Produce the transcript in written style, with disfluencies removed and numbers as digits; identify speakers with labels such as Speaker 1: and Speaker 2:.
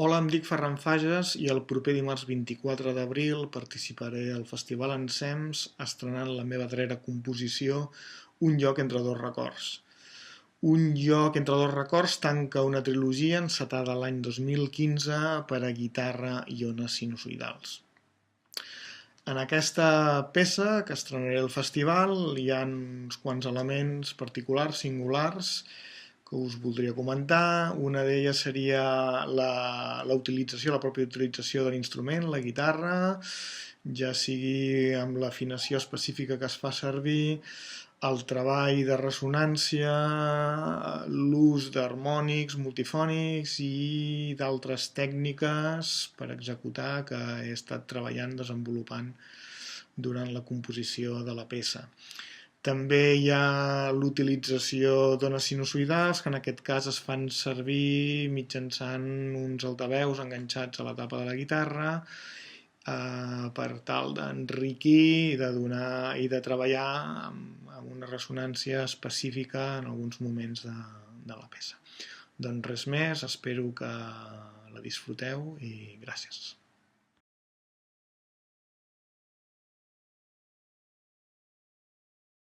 Speaker 1: Hola, em dic Ferran Fages i el proper dimarts 24 d'abril participaré al Festival Ensems estrenant la meva darrera composició, Un lloc entre dos records. Un lloc entre dos records tanca una trilogia encetada l'any 2015 per a guitarra i ones sinusoidals. En aquesta peça que estrenaré al festival hi ha uns quants elements particulars, singulars, que us voldria comentar. Una d'elles seria la pròpia utilització de l'instrument, la guitarra, ja sigui amb l'afinació específica que es fa servir, el treball de ressonància, l'ús d'harmònics, multifònics i d'altres tècniques per executar que he estat treballant, desenvolupant durant la composició de la peça. També hi ha l'utilització d'ones sinusoidals, que en aquest cas es fan servir mitjançant uns altaveus enganxats a la tapa de la guitarra per tal d'enriquir i de donar i de treballar amb una ressonància específica en alguns moments de la peça. Doncs res més, espero que la disfruteu i gràcies.